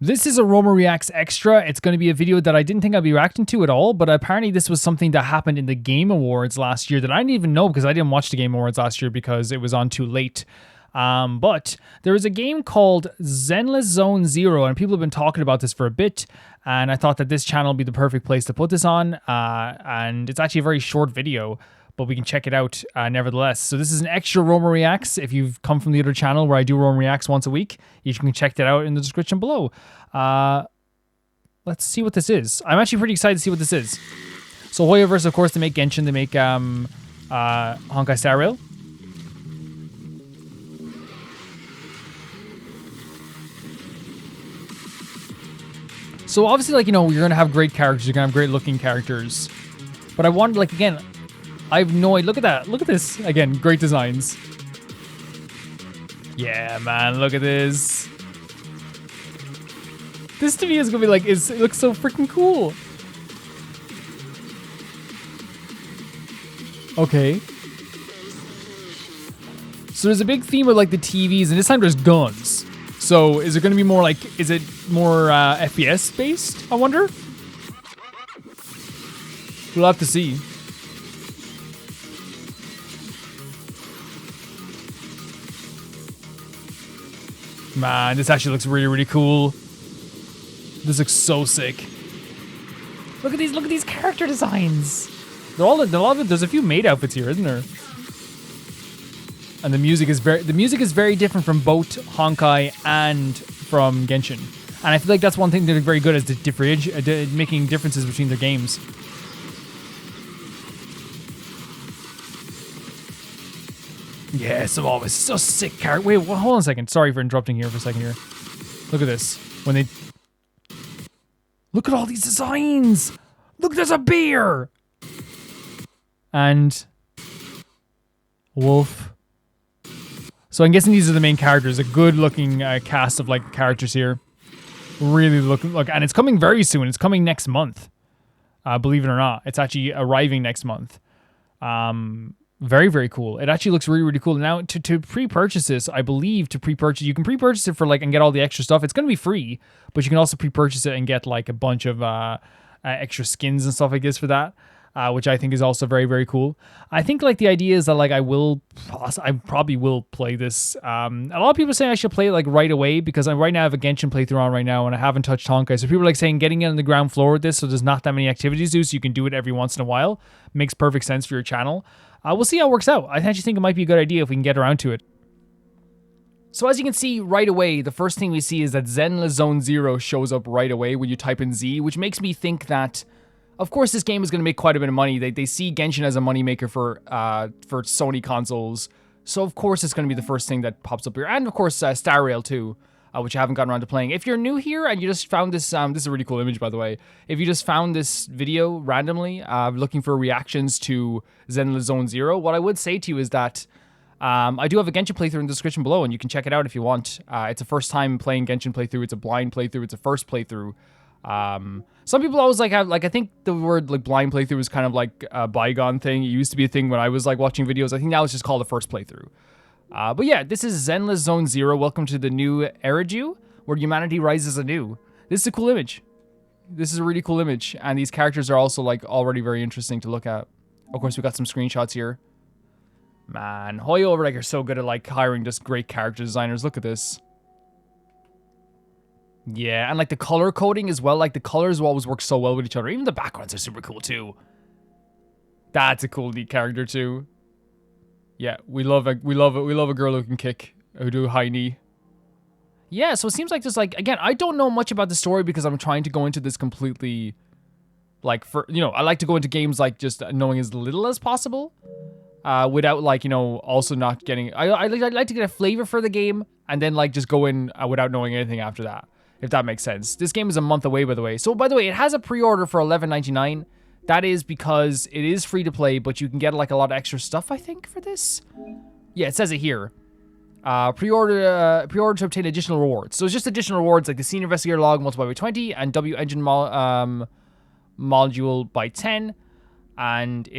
This is a Roma Reacts Extra. It's going to be a video that I didn't think I'd be reacting to at all, but apparently this was something that happened in the Game Awards last year that I didn't even know because I didn't watch the Game Awards last year because it was on too late. But there is a game called Zenless Zone Zero, and people have been talking about this for a bit, and I thought that this channel would be the perfect place to put this on, and it's actually a very short video, but we can check it out nevertheless. So this is an extra Roma Reacts. If you've come from the other channel where I do Roma Reacts once a week, you can check that out in the description below. Let's see what this is. I'm actually pretty excited to see what this is. So Hoyoverse, of course, they make Genshin, they make Honkai Star Rail. So obviously, like, you know, you're going to have great characters, you're going to have great looking characters. But I wanted, like, again, I have no idea. Look at that. Look at this. Again, great designs. Yeah, man, look at this. This to me is going to be like, it looks so freaking cool. Okay. So there's a big theme with like the TVs, and this time there's guns. So is it going to be more like, is it more FPS based, I wonder? We'll have to see. Man, this actually looks really, really cool. This looks so sick. Look at these character designs. They're all, there's a few maid outfits here, isn't there? And the music is very different from both Honkai and from Genshin. And I feel like that's one thing they're very good at, making differences between their games. Yeah, so sick character. Wait, well, hold on a second. Sorry for interrupting here for a second here. Look at this. Look at all these designs. Look, there's a bear. And wolf. So I'm guessing these are the main characters. A good looking cast of like characters here. Really look, and it's coming very soon. It's coming next month. Believe it or not, it's actually arriving next month. Very, very cool. It actually looks really, really cool. Now, to pre-purchase this, I believe you can pre-purchase it for like and get all the extra stuff. It's going to be free, but you can also pre-purchase it and get like a bunch of extra skins and stuff like this for that, which I think is also very, very cool. I think like the idea is that like I probably will play this. A lot of people say I should play it like right away because right now I have a Genshin playthrough on right now and I haven't touched Honkai. So people are like saying getting it on the ground floor with this so there's not that many activities to do so you can do it every once in a while. Makes perfect sense for your channel. We'll see how it works out. I actually think it might be a good idea if we can get around to it. So as you can see right away, the first thing we see is that Zenless Zone Zero shows up right away when you type in Z, which makes me think that, of course, this game is going to make quite a bit of money. They see Genshin as a moneymaker for Sony consoles. So of course it's going to be the first thing that pops up here. And of course Star Rail too, which I haven't gotten around to playing. If you're new here and you just found this, this is a really cool image by the way. If you just found this video randomly, looking for reactions to Zenless Zone Zero, what I would say to you is that I do have a Genshin playthrough in the description below and you can check it out if you want. It's a first time playing Genshin playthrough, it's a blind playthrough, it's a first playthrough. Some people always like have, like, I think the word like blind playthrough is kind of like a bygone thing. It used to be a thing when I was like watching videos. I think now it's just called a first playthrough. But yeah, this is Zenless Zone Zero. Welcome to the new Eriju, where humanity rises anew. This is a cool image. This is a really cool image. And these characters are also like already very interesting to look at. Of course, we got some screenshots here. Man, Hoyover like are so good at like hiring just great character designers. Look at this. Yeah, and like the color coding as well. Like the colors will always work so well with each other. Even the backgrounds are super cool too. That's a cool neat character too. Yeah, we love a girl who can kick, who do high knee. Yeah, so it seems like just like, again, I don't know much about the story because I'm trying to go into this completely, like, for, you know, I like to go into games like just knowing as little as possible, without like, you know, also not getting, I like to get a flavor for the game and then like just go in without knowing anything after that, if that makes sense. This game is a month away, by the way. So by the way, it has a pre-order for $11.99. That is because it is free to play, but you can get like a lot of extra stuff, I think, for this. Yeah, it says it here. Pre-order to obtain additional rewards. So it's just additional rewards like the Senior Investigator Log multiplied by 20 and W Engine module by 10. And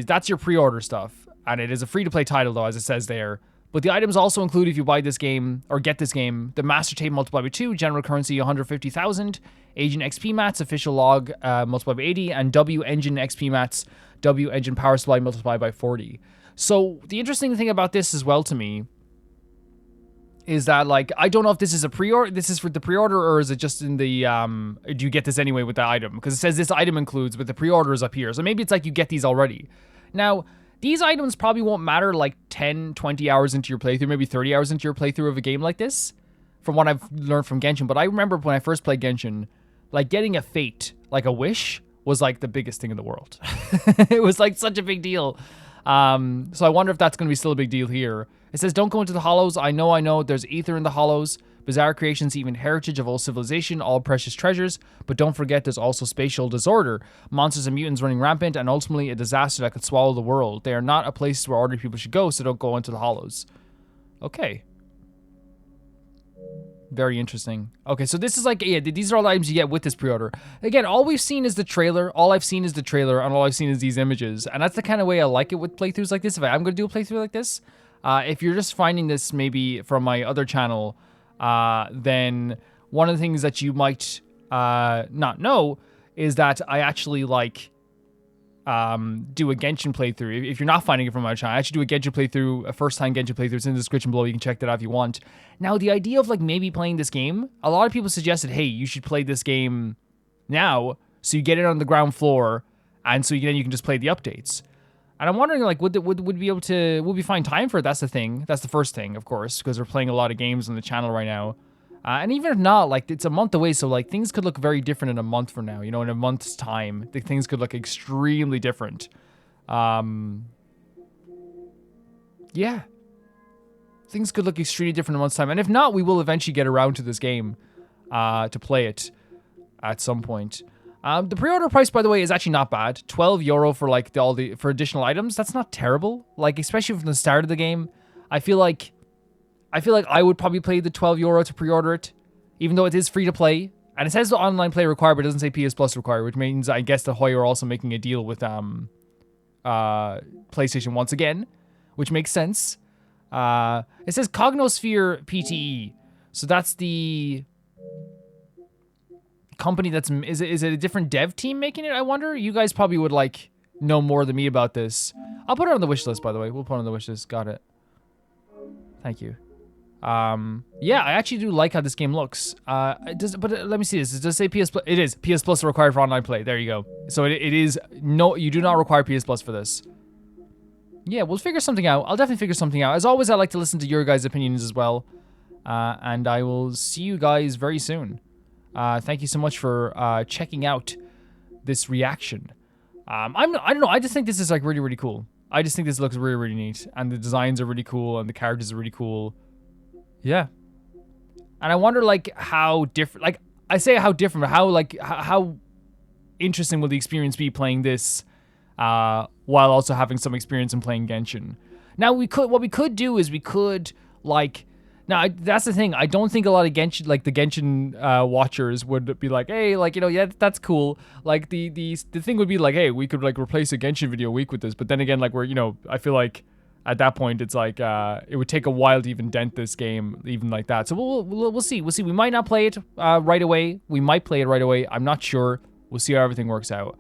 that's your pre-order stuff. And it is a free-to-play title, though, as it says there. But the items also include, if you buy this game or get this game, the Master Tape multiplied by 2, general currency 150,000, Agent XP mats, official log multiplied by 80, and W Engine XP mats, W Engine power supply multiplied by 40. So the interesting thing about this as well to me is that, like, I don't know if this is a pre-order, this is for the pre-order, or is it just in the, do you get this anyway with the item? Because it says this item includes, but the pre-order is up here. So maybe it's like you get these already. Now, these items probably won't matter like 10, 20 hours into your playthrough, maybe 30 hours into your playthrough of a game like this, from what I've learned from Genshin. But I remember when I first played Genshin, like getting a fate, like a wish, was like the biggest thing in the world. It was like such a big deal. So I wonder if that's going to be still a big deal here. It says, don't go into the hollows. I know, there's ether in the hollows. Bizarre creations, even heritage of old civilization, all precious treasures. But don't forget, there's also spatial disorder, monsters and mutants running rampant, and ultimately a disaster that could swallow the world. They are not a place where ordinary people should go, so don't go into the hollows. Okay. Very interesting. Okay, so this is like, yeah, these are all the items you get with this pre-order. Again, all we've seen is the trailer. All I've seen is the trailer, and all I've seen is these images. And that's the kind of way I like it with playthroughs like this. If I'm going to do a playthrough like this, if you're just finding this maybe from my other channel, then one of the things that you might not know is that I actually like do a Genshin playthrough. If you're not finding it from my channel, I actually do a Genshin playthrough, a first-time Genshin playthrough. It's in the description below. You can check that out if you want. Now, the idea of like maybe playing this game, a lot of people suggested, hey, you should play this game now, so you get it on the ground floor, and so then you can just play the updates. And I'm wondering, like, would we find time for it? That's the thing. That's the first thing, of course, because we're playing a lot of games on the channel right now. And even if not, like, it's a month away, so, like, things could look very different in a month from now. You know, in a month's time, things could look extremely different. Yeah. Things could look extremely different in a month's time. And if not, we will eventually get around to this game to play it at some point. The pre-order price, by the way, is actually not bad. €12 for like for additional items. That's not terrible. Like, especially from the start of the game, I feel like I would probably pay the €12 to pre-order it, even though it is free to play. And it says the online play required, but it doesn't say PS Plus required, which means I guess the Hoyo are also making a deal with PlayStation once again, which makes sense. It says Cognosphere PTE, so that's the company that's is it a different dev team making it? I wonder. You guys probably would like know more than me about this. I'll put it on the wish list, by the way. We'll put it on the wish list. Got it. Thank you. Yeah, I actually do like how this game looks. Let me see this. Does it say PS Plus? It is. PS Plus required for online play. There you go. So it is, no, you do not require PS Plus for this. Yeah, we'll figure something out. I'll definitely figure something out. As always, I like to listen to your guys' opinions as well. And I will see you guys very soon. Thank you so much for checking out this reaction. I don't know. I just think this is like really, really cool. I just think this looks really, really neat. And the designs are really cool, and the characters are really cool. Yeah. And I wonder, like, how different, like, I say how different, but how interesting will the experience be playing this while also having some experience in playing Genshin. Now, what we could do is we could, like, now, that's the thing. I don't think a lot of Genshin, like the Genshin watchers would be like, hey, like, you know, yeah, that's cool. Like, the thing would be like, hey, we could, like, replace a Genshin video a week with this. But then again, like, you know, I feel like at that point, it's like, it would take a while to even dent this game, even like that. So we'll see. We'll see. We might not play it right away. We might play it right away. I'm not sure. We'll see how everything works out.